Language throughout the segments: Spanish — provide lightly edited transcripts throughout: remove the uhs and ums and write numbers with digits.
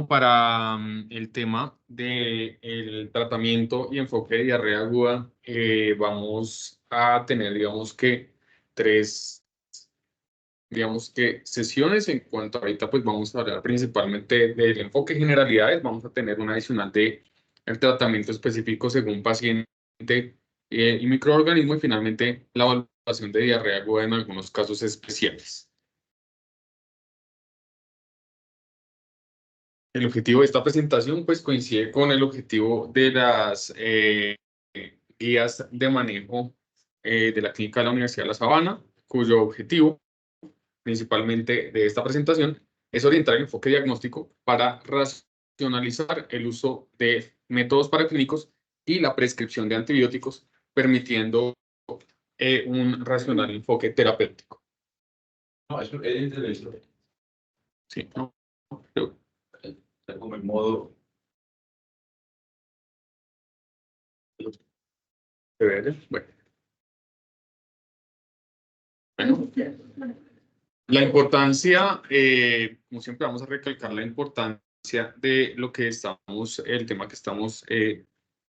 Para el tema del tratamiento y enfoque de diarrea aguda, vamos a tener, digamos que, tres, sesiones. En cuanto ahorita, pues vamos a hablar principalmente del enfoque generalidades. Vamos a tener una adicional de el tratamiento específico según paciente y microorganismo, y finalmente la evaluación de diarrea aguda en algunos casos especiales. El objetivo de esta presentación pues coincide con el objetivo de las guías de manejo de la clínica de la Universidad de La Sabana, cuyo objetivo principalmente de esta presentación es orientar el enfoque diagnóstico para racionalizar el uso de métodos paraclínicos y la prescripción de antibióticos, permitiendo un racional enfoque terapéutico. No, eso es interesante. Sí, ¿no? Está como en modo. Bueno. La importancia, como siempre vamos a recalcar la importancia de lo que estamos, el tema que estamos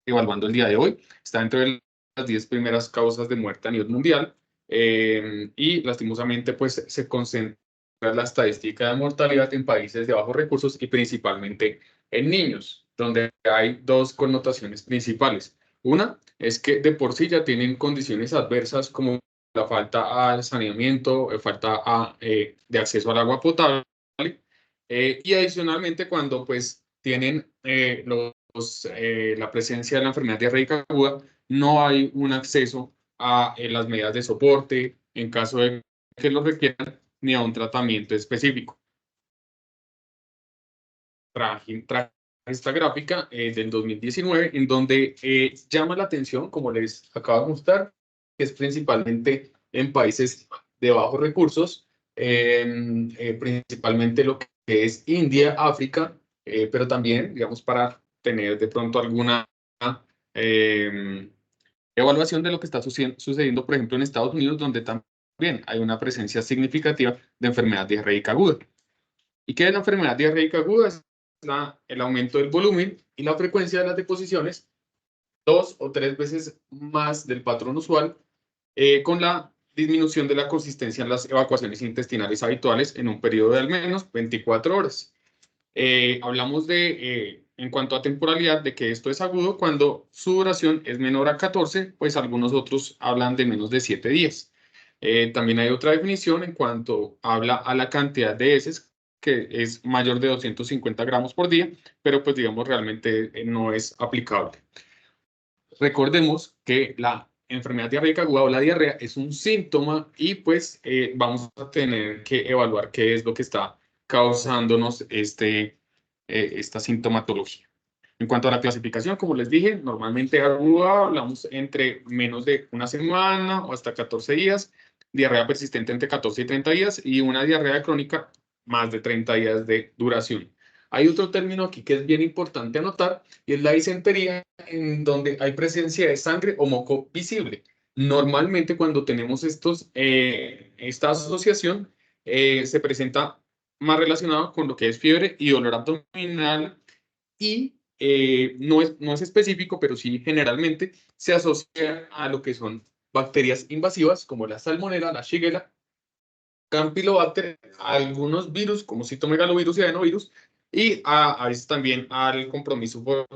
evaluando el día de hoy. Está dentro de las 10 primeras causas de muerte a nivel mundial y lastimosamente pues se concentra la estadística de mortalidad en países de bajos recursos y principalmente en niños, donde hay dos connotaciones principales. Una es que de por sí ya tienen condiciones adversas como la falta al saneamiento, falta de acceso al agua potable, y adicionalmente cuando pues tienen la presencia de la enfermedad diarreica aguda, no hay un acceso a las medidas de soporte en caso de que lo requieran, ni a un tratamiento específico. Traje esta gráfica del 2019, en donde llama la atención, como les acabo de mostrar, que es principalmente en países de bajos recursos, principalmente lo que es India, África, pero también, digamos, para tener de pronto alguna evaluación de lo que está sucediendo, por ejemplo, en Estados Unidos, donde también hay una presencia significativa de enfermedad diarreica aguda. ¿Y qué es la enfermedad diarreica aguda? Es el aumento del volumen y la frecuencia de las deposiciones 2 o 3 veces más del patrón usual, con la disminución de la consistencia en las evacuaciones intestinales habituales en un periodo de al menos 24 horas. Hablamos en cuanto a temporalidad, de que esto es agudo cuando su duración es menor a 14, pues algunos otros hablan de menos de 7 días. También hay otra definición en cuanto habla a la cantidad de heces, que es mayor de 250 gramos por día, pero pues digamos realmente no es aplicable. Recordemos que la enfermedad diarreica aguda o la diarrea es un síntoma y pues vamos a tener que evaluar qué es lo que está causándonos esta sintomatología. En cuanto a la clasificación, como les dije, normalmente aguda hablamos entre menos de una semana o hasta 14 días, diarrea persistente entre 14 y 30 días y una diarrea crónica más de 30 días de duración. Hay otro término aquí que es bien importante anotar y es la disentería, en donde hay presencia de sangre o moco visible. Normalmente cuando tenemos esta asociación se presenta más relacionado con lo que es fiebre y dolor abdominal y no es específico, pero sí generalmente se asocia a lo que son bacterias invasivas como la salmonela, la shigella, campylobacter, algunos virus como citomegalovirus y adenovirus, y a veces también al compromiso por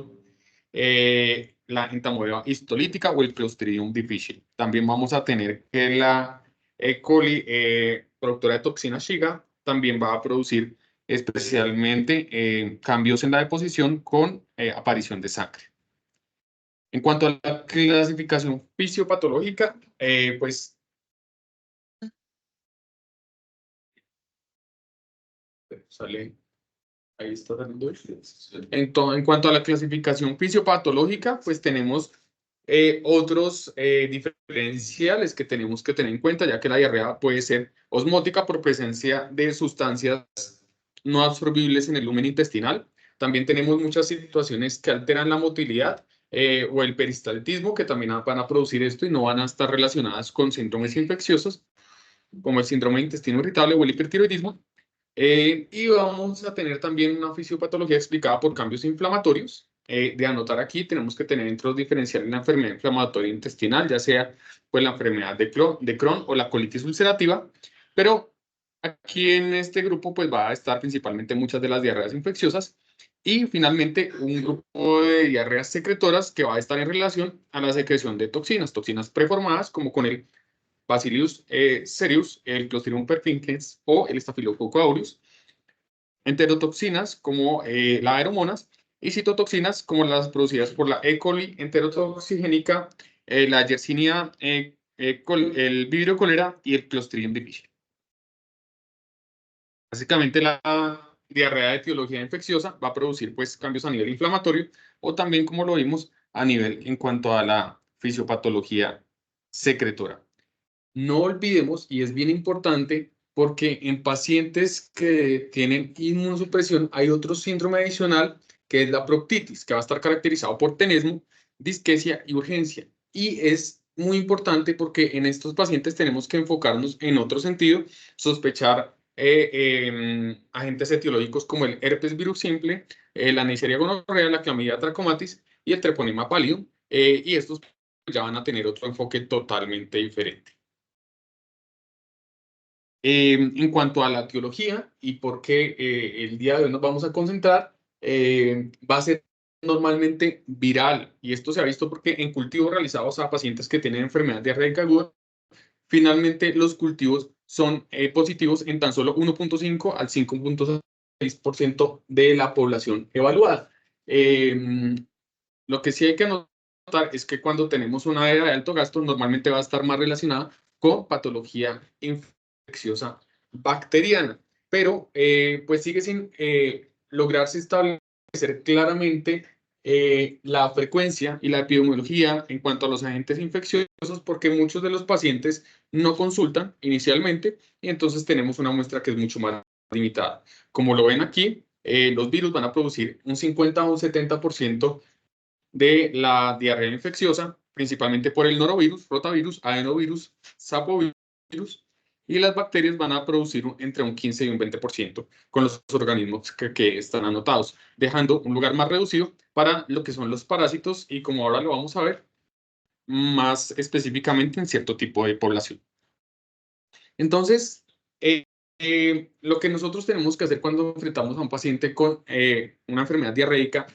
la entamoeba histolítica o el Clostridium difficile. También vamos a tener que la E. coli, productora de toxina Shiga, también va a producir especialmente cambios en la deposición con aparición de sangre. En cuanto a la clasificación fisiopatológica, pues sale, ahí está saliendo. En cuanto a la clasificación fisiopatológica, pues tenemos otros diferenciales que tenemos que tener en cuenta, ya que la diarrea puede ser osmótica por presencia de sustancias no absorbibles en el lumen intestinal. También tenemos muchas situaciones que alteran la motilidad o el peristaltismo, que también van a producir esto y no van a estar relacionadas con síndromes infecciosos, como el síndrome de intestino irritable o el hipertiroidismo. Y vamos a tener también una fisiopatología explicada por cambios inflamatorios. De anotar aquí, tenemos que tener entre los diferenciales la enfermedad inflamatoria intestinal, ya sea pues, la enfermedad de Crohn o la colitis ulcerativa, pero aquí en este grupo pues, va a estar principalmente muchas de las diarreas infecciosas y finalmente un grupo de diarreas secretoras que va a estar en relación a la secreción de toxinas preformadas como con el Bacillus cereus, el Clostridium perfringens o el Staphylococcus aureus, enterotoxinas como las aeromonas y citotoxinas como las producidas por la E. coli enterotoxigénica, la Yersinia, el Vibrio cholera y el Clostridium difficile. Básicamente la diarrea de etiología infecciosa va a producir pues cambios a nivel inflamatorio o también como lo vimos a nivel en cuanto a la fisiopatología secretora. No olvidemos, y es bien importante, porque en pacientes que tienen inmunosupresión hay otro síndrome adicional que es la proctitis, que va a estar caracterizado por tenesmo, disquesia y urgencia. Y es muy importante porque en estos pacientes tenemos que enfocarnos en otro sentido, sospechar agentes etiológicos como el herpes virus simple, la Neisseria gonorrea, la Clamidia trachomatis y el treponema pálido, y estos ya van a tener otro enfoque totalmente diferente. En cuanto a la teología y por qué el día de hoy nos vamos a concentrar, va a ser normalmente viral. Y esto se ha visto porque en cultivos realizados a pacientes que tienen enfermedad diarreica aguda, finalmente los cultivos son positivos en tan solo 1.5 al 5.6% de la población evaluada. Lo que sí hay que notar es que cuando tenemos una diarrea de alto gasto, normalmente va a estar más relacionada con patología infecciosa bacteriana, pero pues sigue sin lograrse establecer claramente la frecuencia y la epidemiología en cuanto a los agentes infecciosos, porque muchos de los pacientes no consultan inicialmente y entonces tenemos una muestra que es mucho más limitada. Como lo ven aquí, los virus van a producir un 50 o un 70% de la diarrea infecciosa, principalmente por el norovirus, rotavirus, adenovirus, sapovirus, y las bacterias van a producir entre un 15 y un 20% con los organismos que están anotados, dejando un lugar más reducido para lo que son los parásitos y como ahora lo vamos a ver, más específicamente en cierto tipo de población. Entonces, lo que nosotros tenemos que hacer cuando enfrentamos a un paciente con una enfermedad diarreica,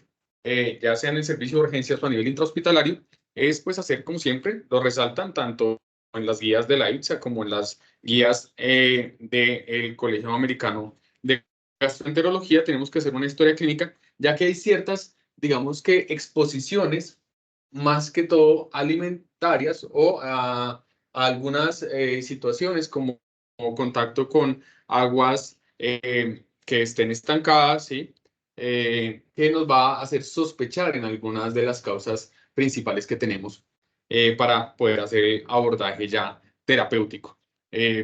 ya sea en el servicio de urgencias o a nivel intrahospitalario, es pues hacer como siempre, lo resaltan tanto en las guías de la IPSA como en las guías del Colegio Americano de Gastroenterología, tenemos que hacer una historia clínica, ya que hay ciertas, digamos que exposiciones, más que todo alimentarias o a algunas situaciones como contacto con aguas que estén estancadas, ¿sí? Que nos va a hacer sospechar en algunas de las causas principales que tenemos para poder hacer el abordaje ya terapéutico.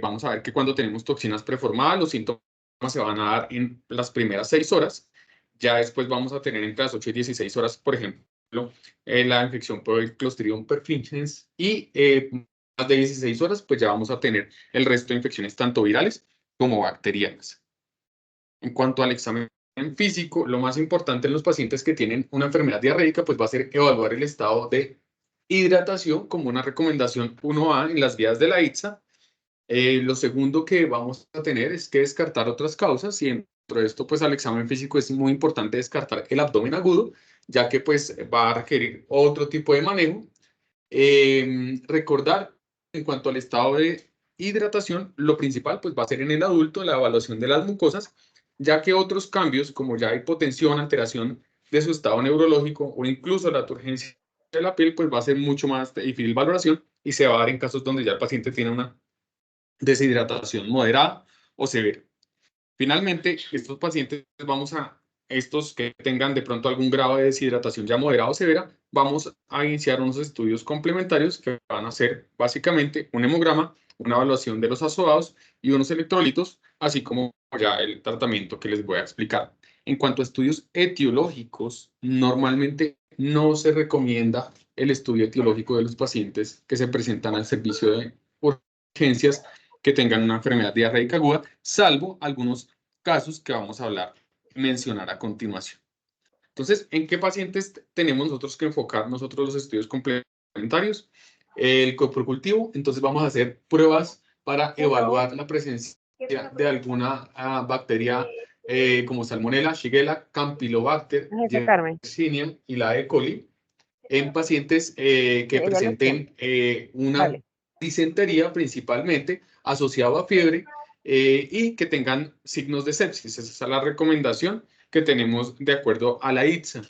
Vamos a ver que cuando tenemos toxinas preformadas, los síntomas se van a dar en las primeras 6 horas. Ya después vamos a tener entre las 8 y 16 horas, por ejemplo, la infección por el Clostridium perfringens y más de 16 horas, pues ya vamos a tener el resto de infecciones tanto virales como bacterianas. En cuanto al examen físico, lo más importante en los pacientes que tienen una enfermedad diarreica, pues va a ser evaluar el estado de hidratación como una recomendación 1A en las guías de la ITSA. Lo segundo que vamos a tener es que descartar otras causas y dentro de esto, pues al examen físico es muy importante descartar el abdomen agudo, ya que pues va a requerir otro tipo de manejo. Recordar en cuanto al estado de hidratación, lo principal pues va a ser en el adulto la evaluación de las mucosas, ya que otros cambios como ya hipotensión, alteración de su estado neurológico o incluso la turgencia de la piel, pues va a ser mucho más difícil valoración y se va a dar en casos donde ya el paciente tiene una deshidratación moderada o severa. Finalmente, estos pacientes estos que tengan de pronto algún grado de deshidratación ya moderada o severa, vamos a iniciar unos estudios complementarios que van a ser básicamente un hemograma, una evaluación de los azoados y unos electrolitos, así como ya el tratamiento que les voy a explicar. En cuanto a estudios etiológicos, normalmente no se recomienda el estudio etiológico de los pacientes que se presentan al servicio de urgencias que tengan una enfermedad diarreica aguda, salvo algunos casos que vamos a mencionar a continuación. Entonces, ¿en qué pacientes tenemos nosotros que enfocar nosotros los estudios complementarios? El coprocultivo, entonces vamos a hacer pruebas para evaluar la presencia de alguna bacteria como Salmonella, Shigella, Campylobacter, Yersinia y la E. coli en pacientes que presenten una disentería principalmente asociada a fiebre y que tengan signos de sepsis. Esa es la recomendación que tenemos de acuerdo a la ITSA.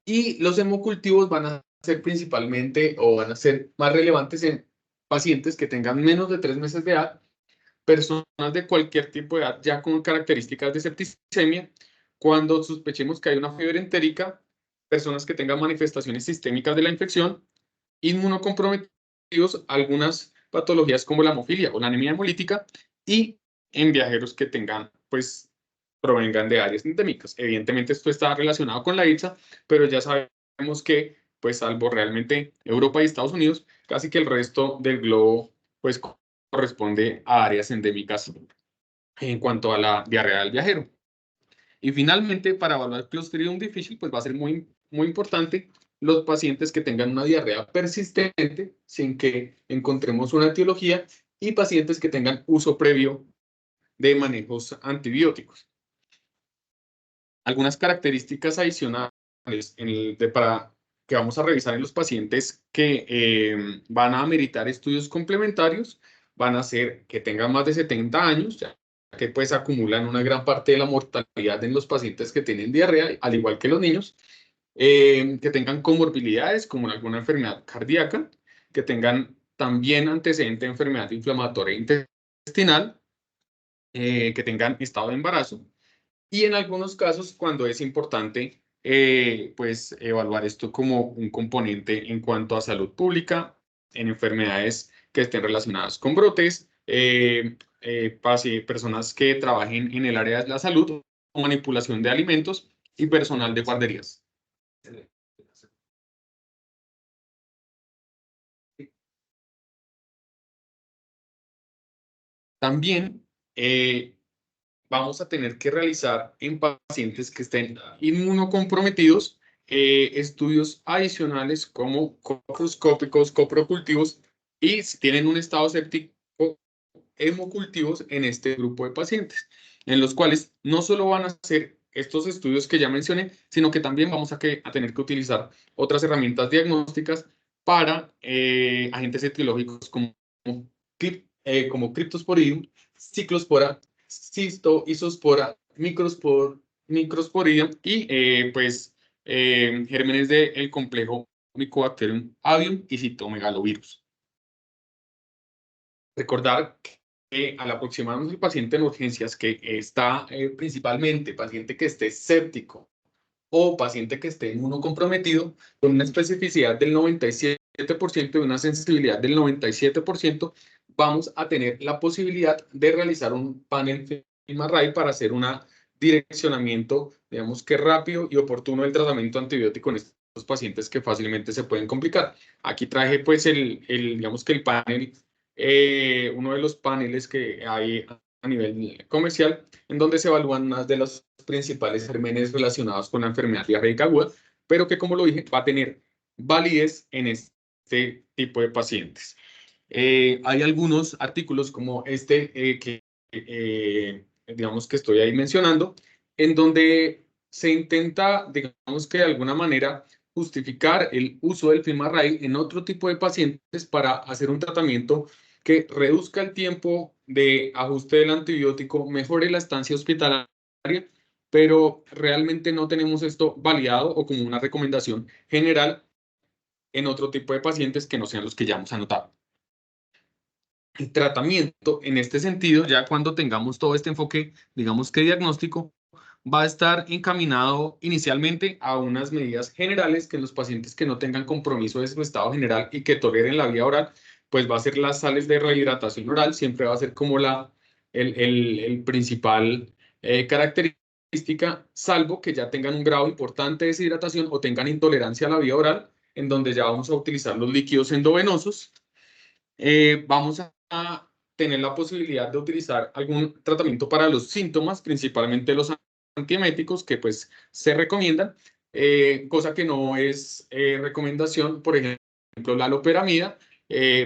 Y los hemocultivos van a ser principalmente o van a ser más relevantes en pacientes que tengan menos de 3 meses de edad, personas de cualquier tipo de edad ya con características de septicemia, cuando sospechemos que hay una fiebre entérica, personas que tengan manifestaciones sistémicas de la infección, inmunocomprometidos, algunas patologías como la hemofilia o la anemia hemolítica y en viajeros que tengan, pues, provengan de áreas endémicas. Evidentemente esto está relacionado con la ITSA, pero ya sabemos que, pues, salvo realmente Europa y Estados Unidos, casi que el resto del globo, pues, corresponde a áreas endémicas en cuanto a la diarrea del viajero. Y finalmente, para evaluar Clostridium difficile, pues va a ser muy importante los pacientes que tengan una diarrea persistente sin que encontremos una etiología y pacientes que tengan uso previo de manejos antibióticos. Algunas características adicionales que vamos a revisar en los pacientes que van a ameritar estudios complementarios van a ser que tengan más de 70 años, ya que pues acumulan una gran parte de la mortalidad en los pacientes que tienen diarrea, al igual que los niños, que tengan comorbilidades como alguna enfermedad cardíaca, que tengan también antecedente de enfermedad inflamatoria intestinal, que tengan estado de embarazo y en algunos casos cuando es importante pues evaluar esto como un componente en cuanto a salud pública, en enfermedades que estén relacionadas con brotes, personas que trabajen en el área de la salud, manipulación de alimentos y personal de guarderías. También vamos a tener que realizar en pacientes que estén inmunocomprometidos estudios adicionales como coproscópicos, coprocultivos y si tienen un estado séptico, hemocultivos en este grupo de pacientes, en los cuales no solo van a hacer estos estudios que ya mencioné, sino que también vamos a tener que utilizar otras herramientas diagnósticas para agentes etiológicos como Cryptosporidium, Ciclospora, Cisto, Isospora, Microsporidium y gérmenes del complejo Mycobacterium avium y Cytomegalovirus. Recordar que al aproximarnos al paciente en urgencias que está principalmente paciente que esté séptico o paciente que esté inmunocomprometido, con una especificidad del 97% y una sensibilidad del 97%, vamos a tener la posibilidad de realizar un panel FilmArray para hacer un direccionamiento, digamos que rápido y oportuno del tratamiento antibiótico en estos pacientes que fácilmente se pueden complicar. Aquí traje pues digamos que el panel, uno de los paneles que hay a nivel comercial, en donde se evalúan unas de los principales gérmenes relacionados con la enfermedad diarreica aguda, pero que, como lo dije, va a tener validez en este tipo de pacientes. Hay algunos artículos como este digamos que estoy ahí mencionando, en donde se intenta, digamos que de alguna manera, justificar el uso del FilmArray en otro tipo de pacientes para hacer un tratamiento que reduzca el tiempo de ajuste del antibiótico, mejore la estancia hospitalaria, pero realmente no tenemos esto validado o como una recomendación general en otro tipo de pacientes que no sean los que ya hemos anotado. El tratamiento, en este sentido, ya cuando tengamos todo este enfoque, digamos que diagnóstico, va a estar encaminado inicialmente a unas medidas generales que en los pacientes que no tengan compromiso de su estado general y que toleren la vía oral, pues va a ser las sales de rehidratación oral, siempre va a ser como el principal característica, salvo que ya tengan un grado importante de deshidratación o tengan intolerancia a la vía oral, en donde ya vamos a utilizar los líquidos endovenosos. Vamos a tener la posibilidad de utilizar algún tratamiento para los síntomas, principalmente los antieméticos, que pues se recomiendan, cosa que no es recomendación, por ejemplo, la loperamida,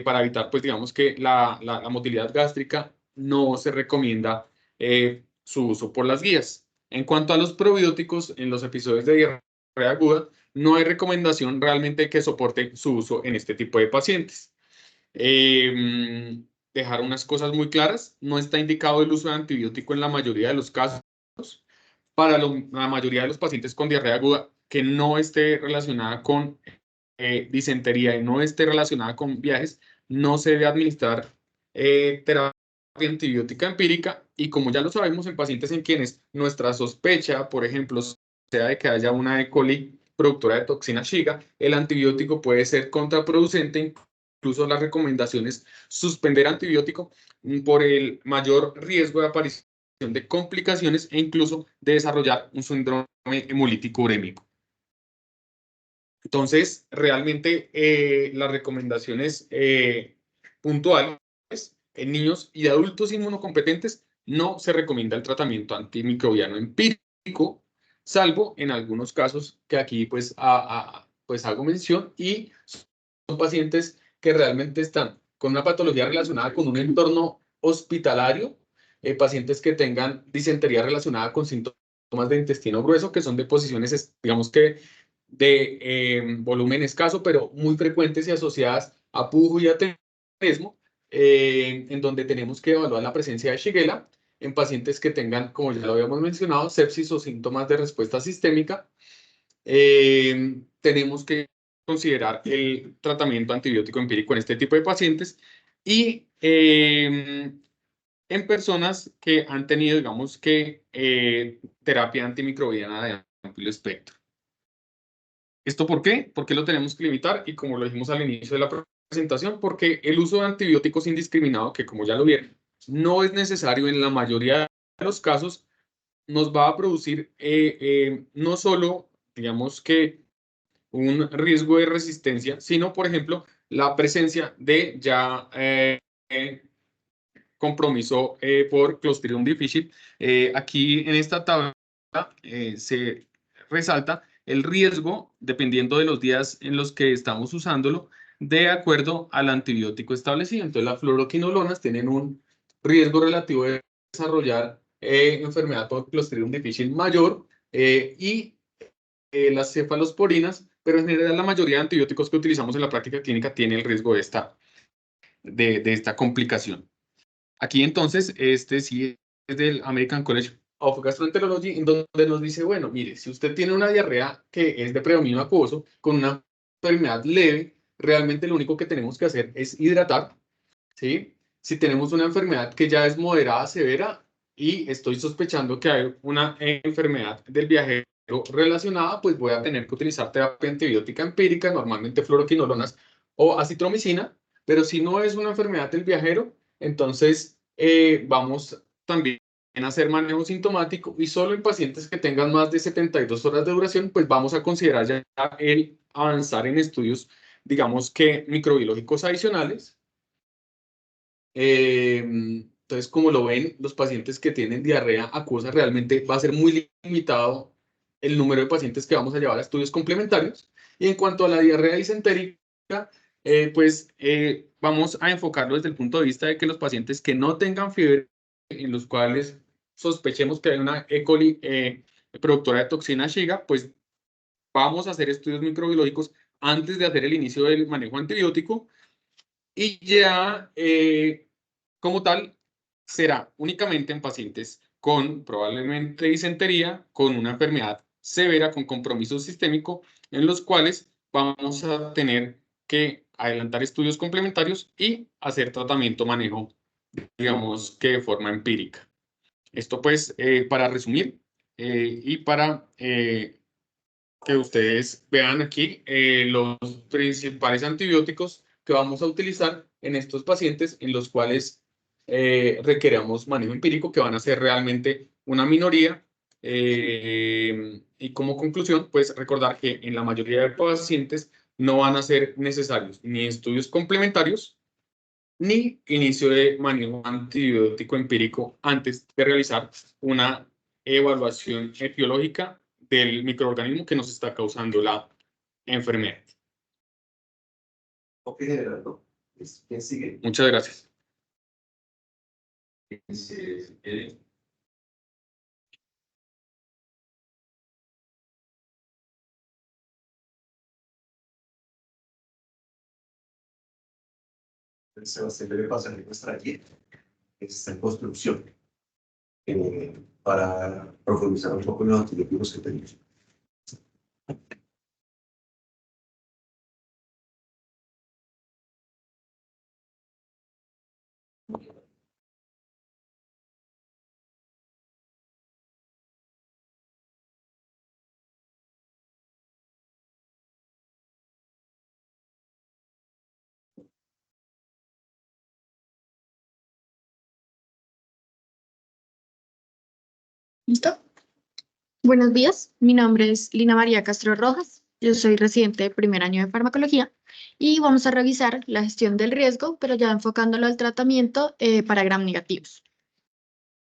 para evitar, pues digamos que la motilidad gástrica no se recomienda su uso por las guías. En cuanto a los probióticos, en los episodios de diarrea aguda, no hay recomendación realmente que soporte su uso en este tipo de pacientes. Dejar unas cosas muy claras, no está indicado el uso de antibiótico en la mayoría de los casos. Para la mayoría de los pacientes con diarrea aguda que no esté relacionada con disentería y no esté relacionada con viajes, no se debe administrar terapia antibiótica empírica, y como ya lo sabemos, en pacientes en quienes nuestra sospecha, por ejemplo, sea de que haya una E. coli productora de toxina Shiga, el antibiótico puede ser contraproducente. Incluso las recomendaciones suspender antibiótico por el mayor riesgo de aparición de complicaciones e incluso de desarrollar un síndrome hemolítico urémico. Entonces, realmente las recomendaciones puntuales en niños y adultos inmunocompetentes no se recomienda el tratamiento antimicrobiano empírico, salvo en algunos casos que aquí pues, pues hago mención, y son pacientes que realmente están con una patología relacionada con un entorno hospitalario, pacientes que tengan disentería relacionada con síntomas de intestino grueso, que son deposiciones, digamos que de volumen escaso, pero muy frecuentes y asociadas a pujo y a tenesmo, en donde tenemos que evaluar la presencia de Shigella en pacientes que tengan, como ya lo habíamos mencionado, sepsis o síntomas de respuesta sistémica. Tenemos que considerar el tratamiento antibiótico empírico en este tipo de pacientes, y en personas que han tenido, digamos que, terapia antimicrobiana de amplio espectro. ¿Esto por qué? ¿Por qué lo tenemos que limitar? Y como lo dijimos al inicio de la presentación, porque el uso de antibióticos indiscriminado, que como ya lo vieron, no es necesario en la mayoría de los casos, nos va a producir no solo, digamos que, un riesgo de resistencia, sino, por ejemplo, la presencia de ya compromiso por Clostridium difficile. Aquí en esta tabla se resalta el riesgo, dependiendo de los días en los que estamos usándolo, de acuerdo al antibiótico establecido. Entonces, las fluoroquinolonas tienen un riesgo relativo de desarrollar enfermedad por Clostridium difficile mayor, y las cefalosporinas, pero en general la mayoría de antibióticos que utilizamos en la práctica clínica tiene el riesgo de esta complicación. Aquí entonces, este sí es del American College of Gastroenterology, en donde nos dice, bueno, mire, si usted tiene una diarrea que es de predominio acuoso, con una enfermedad leve, realmente lo único que tenemos que hacer es hidratar, ¿sí? Si tenemos una enfermedad que ya es moderada, severa, y estoy sospechando que hay una enfermedad del viajero relacionada, pues voy a tener que utilizar terapia antibiótica empírica, normalmente fluoroquinolonas o acitromicina. Pero si no es una enfermedad del viajero, entonces vamos también a hacer manejo sintomático, y solo en pacientes que tengan más de 72 horas de duración, pues vamos a considerar ya el avanzar en estudios, digamos que microbiológicos adicionales. Entonces, como lo ven, los pacientes que tienen diarrea acuosa, realmente va a ser muy limitado el número de pacientes que vamos a llevar a estudios complementarios. Y en cuanto a la diarrea disentérica, pues vamos a enfocarlo desde el punto de vista de que los pacientes que no tengan fiebre, en los cuales sospechemos que hay una E. coli productora de toxina Shiga, pues vamos a hacer estudios microbiológicos antes de hacer el inicio del manejo antibiótico, y ya como tal será únicamente en pacientes con probablemente disentería, con una enfermedad severa, con compromiso sistémico, en los cuales vamos a tener que adelantar estudios complementarios y hacer tratamiento manejo, digamos que de forma empírica. Esto pues para resumir y para que ustedes vean aquí los principales antibióticos que vamos a utilizar en estos pacientes en los cuales requeramos manejo empírico, que van a ser realmente una minoría. Y como conclusión, pues recordar que en la mayoría de pacientes no van a ser necesarios ni estudios complementarios ni inicio de manejo antibiótico empírico antes de realizar una evaluación etiológica del microorganismo que nos está causando la enfermedad. Ok, Gerardo. ¿Quién sigue? Muchas gracias. Si quiere. Sebastián debe pasar nuestra guía. Está en construcción. Para profundizar un poco en los antibióticos que tenemos. ¿Listo? Buenos días, mi nombre es Lina María Castro Rojas, yo soy residente de primer año de farmacología y vamos a revisar la gestión del riesgo, pero ya enfocándolo al tratamiento para gram negativos.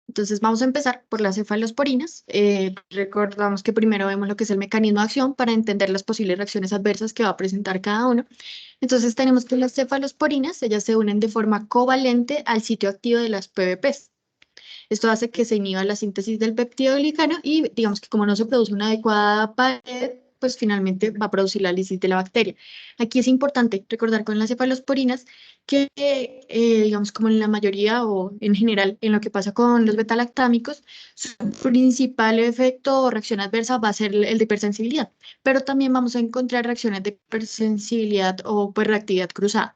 Entonces vamos a empezar por las cefalosporinas. Recordamos que primero vemos lo que es el mecanismo de acción para entender las posibles reacciones adversas que va a presentar cada uno. Entonces tenemos que las cefalosporinas, ellas se unen de forma covalente al sitio activo de las PBPs. Esto hace que se inhiba la síntesis del peptidoglicano y digamos que como no se produce una adecuada pared, pues finalmente va a producir la lisis de la bacteria. Aquí es importante recordar con las cefalosporinas que, digamos, como en la mayoría o en general, en lo que pasa con los betalactámicos, su principal efecto o reacción adversa va a ser el de hipersensibilidad, pero también vamos a encontrar reacciones de hipersensibilidad o pues reactividad cruzada.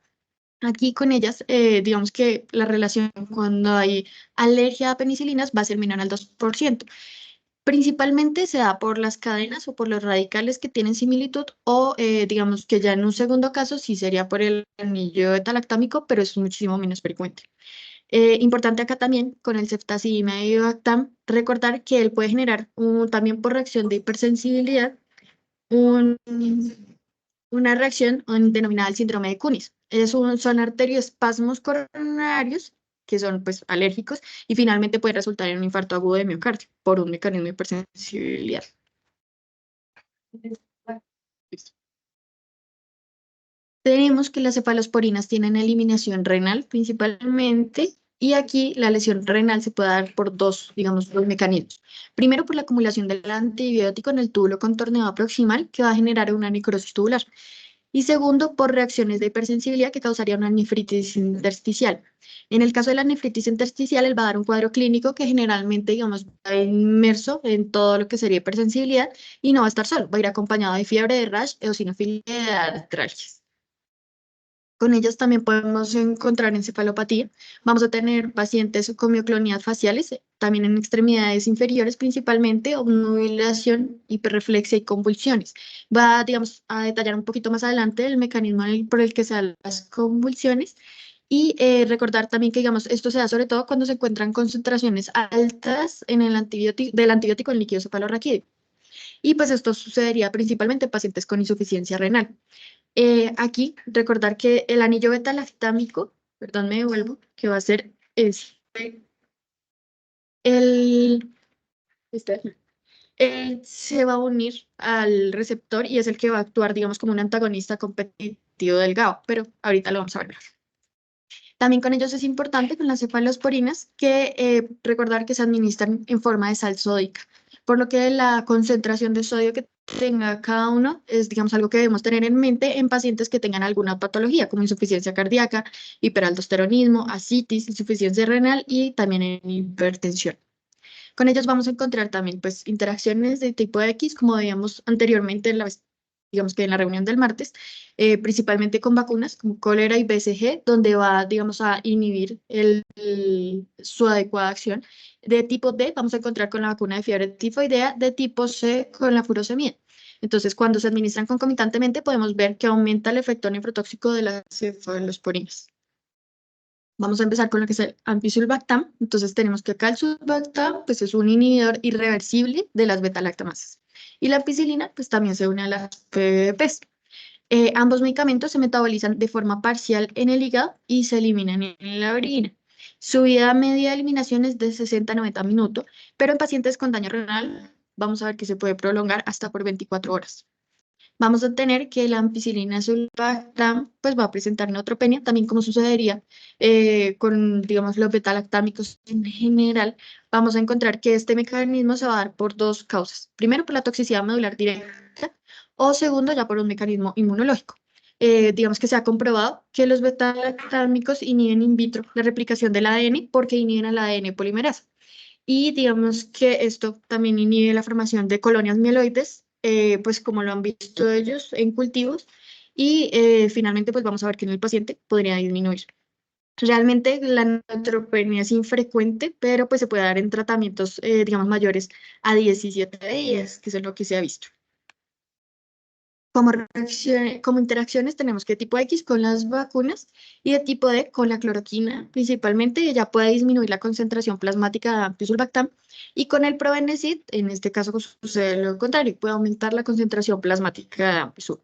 Aquí con ellas, digamos que la relación cuando hay alergia a penicilinas va a ser menor al 2%. Principalmente se da por las cadenas o por los radicales que tienen similitud o digamos que ya en un segundo caso sí sería por el anillo betalactámico, pero es muchísimo menos frecuente. Importante acá también con el ceftazidime y bactam, recordar que él puede generar también por reacción de hipersensibilidad un una reacción denominada el síndrome de Kunis. Son arterioespasmos coronarios que son pues alérgicos y finalmente puede resultar en un infarto agudo de miocardio por un mecanismo de hipersensibilidad. Listo. Tenemos que las cefalosporinas tienen eliminación renal principalmente y aquí la lesión renal se puede dar por digamos, dos mecanismos. Primero, por la acumulación del antibiótico en el túbulo contorneado proximal que va a generar una necrosis tubular. Y segundo, por reacciones de hipersensibilidad que causaría una nefritis intersticial. En el caso de la nefritis intersticial, él va a dar un cuadro clínico que generalmente, digamos, va inmerso en todo lo que sería hipersensibilidad y no va a estar solo, va a ir acompañado de fiebre, de rash, eosinofilia y de artralgias. Con ellas también podemos encontrar encefalopatía. Vamos a tener pacientes con mioclonías faciales, también en extremidades inferiores principalmente, obnubilación, hiperreflexia y convulsiones. Va, digamos, a detallar un poquito más adelante el mecanismo por el que se dan las convulsiones y recordar también que, digamos, esto se da sobre todo cuando se encuentran concentraciones altas en el del antibiótico en líquido cefalorraquídeo. Y pues esto sucedería principalmente en pacientes con insuficiencia renal. Aquí recordar que el anillo beta-lactámico, perdón, me devuelvo, que va a ser el, este, él se va a unir al receptor y es el que va a actuar, digamos, como un antagonista competitivo del GABA, pero ahorita lo vamos a ver. También con ellos es importante, con las cefalosporinas, que recordar que se administran en forma de sal sódica, por lo que la concentración de sodio que tenga cada uno es, digamos, algo que debemos tener en mente en pacientes que tengan alguna patología, como insuficiencia cardíaca, hiperaldosteronismo, ascitis, insuficiencia renal y también en hipertensión. Con ellos vamos a encontrar también, pues, interacciones de tipo X, como veíamos anteriormente digamos que en la reunión del martes, principalmente con vacunas como cólera y BCG, donde va, digamos, a inhibir su adecuada acción. De tipo D vamos a encontrar con la vacuna de fiebre tifoidea, de tipo C con la furosemida. Entonces, cuando se administran concomitantemente, podemos ver que aumenta el efecto nefrotóxico de las cefalosporinas. Vamos a empezar con lo que es el ampicilbactam. Entonces tenemos que acá el sulbactam pues es un inhibidor irreversible de las beta-lactamases. Y la ampicilina pues también se une a las PBPs. Ambos medicamentos se metabolizan de forma parcial en el hígado y se eliminan en la orina. Su vida media de eliminación es de 60 a 90 minutos, pero en pacientes con daño renal vamos a ver que se puede prolongar hasta por 24 horas. Vamos a tener que la ampicilina sulfactam pues va a presentar neutropenia, también como sucedería con, digamos, los betalactámicos en general. Vamos a encontrar que este mecanismo se va a dar por dos causas. Primero, por la toxicidad medular directa, o segundo, ya por un mecanismo inmunológico. Digamos que se ha comprobado que los betalactámicos inhiben in vitro la replicación del ADN porque inhiben al ADN polimerasa. Y digamos que esto también inhibe la formación de colonias mieloides, pues como lo han visto ellos en cultivos, y finalmente pues vamos a ver que en el paciente podría disminuir. Realmente la neutropenia es infrecuente, pero pues se puede dar en tratamientos, digamos, mayores a 17 días, que es lo que se ha visto. Como interacciones tenemos que tipo X con las vacunas y de tipo D con la cloroquina, principalmente ella puede disminuir la concentración plasmática de ampisulbactam y con el probenecid, en este caso sucede lo contrario, puede aumentar la concentración plasmática de ampisul.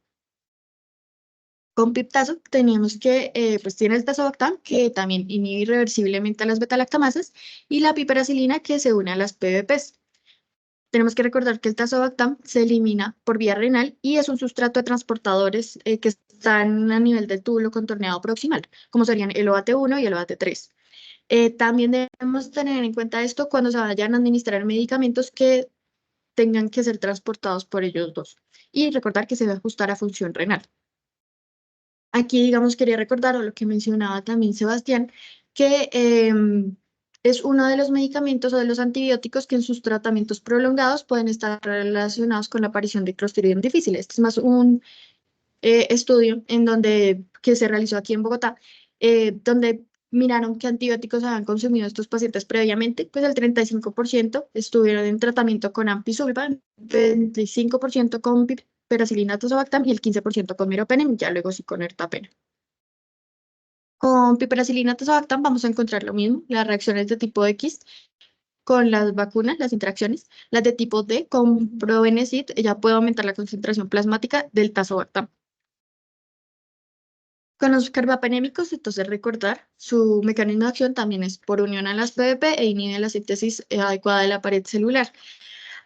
Con piptazo tenemos que, pues tiene el tazobactam que también inhibe irreversiblemente a las betalactamasas y la piperacilina que se une a las PBPs. Tenemos que recordar que el tazobactam se elimina por vía renal y es un sustrato de transportadores que están a nivel del túbulo contorneado proximal, como serían el OAT1 y el OAT3. También debemos tener en cuenta esto cuando se vayan a administrar medicamentos que tengan que ser transportados por ellos dos. Y recordar que se debe ajustar a función renal. Aquí, digamos, quería recordar, o lo que mencionaba también Sebastián, que es uno de los medicamentos o de los antibióticos que en sus tratamientos prolongados pueden estar relacionados con la aparición de Clostridium difficile. Este es más un estudio que se realizó aquí en Bogotá, donde miraron qué antibióticos habían consumido estos pacientes previamente, pues el 35% estuvieron en tratamiento con ampisulva, el 25% con piperacilina tazobactam y el 15% con meropenem, ya luego sí con ertapenem. Con piperacilina tazobactam vamos a encontrar lo mismo, las reacciones de tipo X con las vacunas, las interacciones, las de tipo D con probenecid, ya puede aumentar la concentración plasmática del tazobactam. Con los carbapenémicos, entonces recordar, su mecanismo de acción también es por unión a las PBP e inhibe la síntesis adecuada de la pared celular.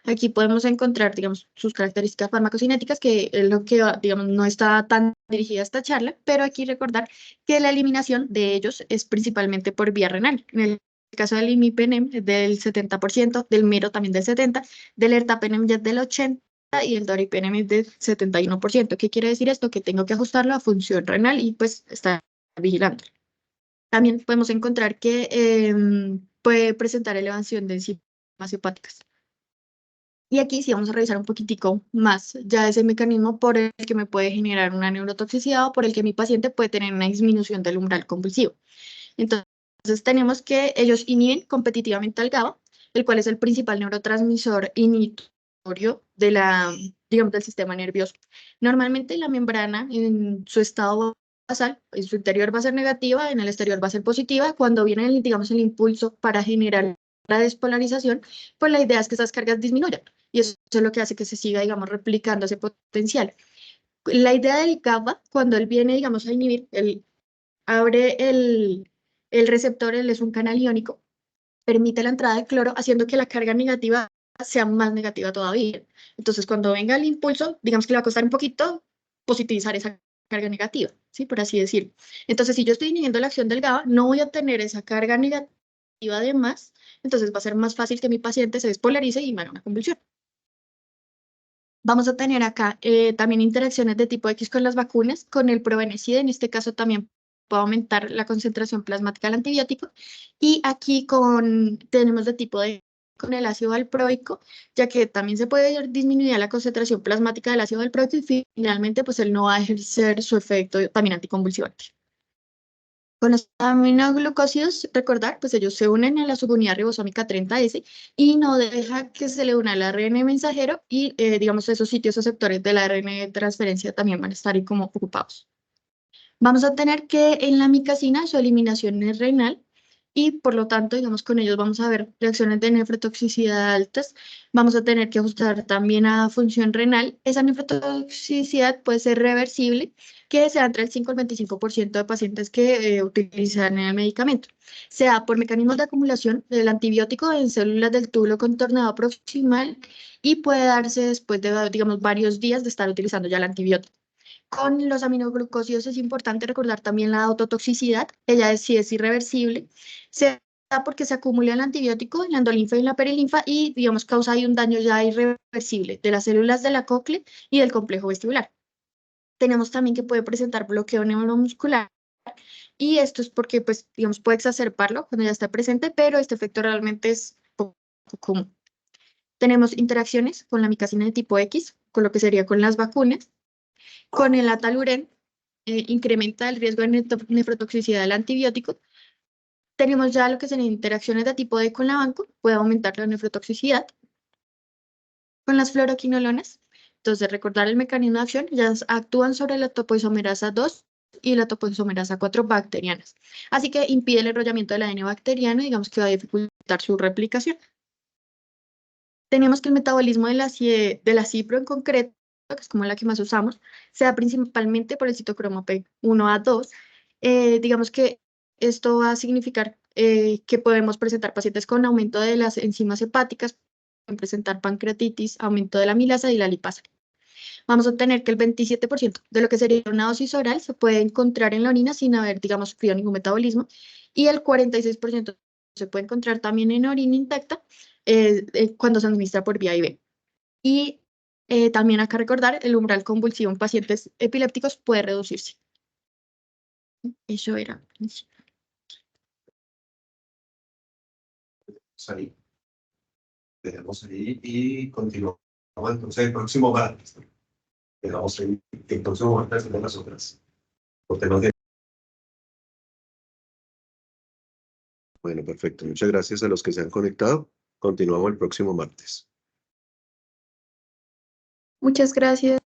Aquí podemos encontrar, digamos, sus características farmacocinéticas, que es lo que, digamos, no está tan dirigida a esta charla, pero aquí recordar que la eliminación de ellos es principalmente por vía renal. En el caso del imipenem es del 70%, del miro también del 70%, del ertapenem ya es del 80%, y el doripenem es del 71%. ¿Qué quiere decir esto? Que tengo que ajustarlo a función renal y pues estar vigilando. También podemos encontrar que puede presentar elevación de enzimas hepáticas. Y aquí sí vamos a revisar un poquitico más ya ese mecanismo por el que me puede generar una neurotoxicidad o por el que mi paciente puede tener una disminución del umbral convulsivo. Entonces tenemos que ellos inhiben competitivamente al GABA, el cual es el principal neurotransmisor inhibitorio de digamos, del sistema nervioso. Normalmente la membrana en su estado basal, en su interior va a ser negativa, en el exterior va a ser positiva. Cuando viene, digamos, el impulso para generar la despolarización, pues la idea es que esas cargas disminuyan. Y eso es lo que hace que se siga, digamos, replicando ese potencial. La idea del GABA, cuando él viene, digamos, a inhibir, él abre el receptor, él es un canal iónico, permite la entrada de cloro, haciendo que la carga negativa sea más negativa todavía. Entonces, cuando venga el impulso, digamos que le va a costar un poquito positivizar esa carga negativa, ¿sí? Por así decirlo. Entonces, si yo estoy inhibiendo la acción del GABA, no voy a tener esa carga negativa de más, entonces va a ser más fácil que mi paciente se despolarice y me haga una convulsión. Vamos a tener acá también interacciones de tipo X con las vacunas, con el probenecid, en este caso también puede aumentar la concentración plasmática del antibiótico, y aquí tenemos de tipo D con el ácido valproico, ya que también se puede disminuir la concentración plasmática del ácido valproico y finalmente pues él no va a ejercer su efecto también anticonvulsivante. Con los aminoglucósidos, recordar, pues ellos se unen a la subunidad ribosómica 30S y no deja que se le una el ARN mensajero y, digamos, esos sitios receptores del ARN de transferencia también van a estar ahí como ocupados. Vamos a tener que en la micacina su eliminación es renal y por lo tanto, digamos, con ellos vamos a ver reacciones de nefrotoxicidad altas, vamos a tener que ajustar también a función renal. Esa nefrotoxicidad puede ser reversible, que sea entre el 5 al 25% de pacientes que utilizan el medicamento, sea por mecanismos de acumulación del antibiótico en células del túbulo contornado proximal y puede darse después de, digamos, varios días de estar utilizando ya el antibiótico. Con los aminoglucósidos es importante recordar también la autotoxicidad. Ella sí es irreversible. Se da porque se acumula el antibiótico en la endolinfa y en la perilinfa y, digamos, causa ahí un daño ya irreversible de las células de la cóclea y del complejo vestibular. Tenemos también que puede presentar bloqueo neuromuscular y esto es porque, pues, digamos, puede exacerbarlo cuando ya está presente, pero este efecto realmente es poco común. Tenemos interacciones con la micacina de tipo X, con lo que sería con las vacunas. Con el ataluren incrementa el riesgo de nefrotoxicidad del antibiótico. Tenemos ya lo que serían interacciones de tipo D con la banco, puede aumentar la nefrotoxicidad. Con las fluoroquinolonas, entonces recordar el mecanismo de acción, ellas actúan sobre la topoisomerasa 2 y la topoisomerasa 4 bacterianas. Así que impide el enrollamiento del ADN bacteriano y digamos que va a dificultar su replicación. Tenemos que el metabolismo de la cipro en concreto, que es como la que más usamos, se da principalmente por el citocromo P1A2. Digamos que esto va a significar que podemos presentar pacientes con aumento de las enzimas hepáticas, pueden presentar pancreatitis, aumento de la amilasa y la lipasa. Vamos a obtener que el 27% de lo que sería una dosis oral se puede encontrar en la orina sin haber, digamos, sufrido ningún metabolismo, y el 46% se puede encontrar también en orina intacta cuando se administra por vía IV. Y también acá recordar, el umbral convulsivo en pacientes epilépticos puede reducirse. Eso era. Ahí, dejamos ahí y continuamos. Entonces, el próximo martes. Dejamos ahí, el próximo martes de las otras. Por temas de... Bueno, perfecto. Muchas gracias a los que se han conectado. Continuamos el próximo martes. Muchas gracias.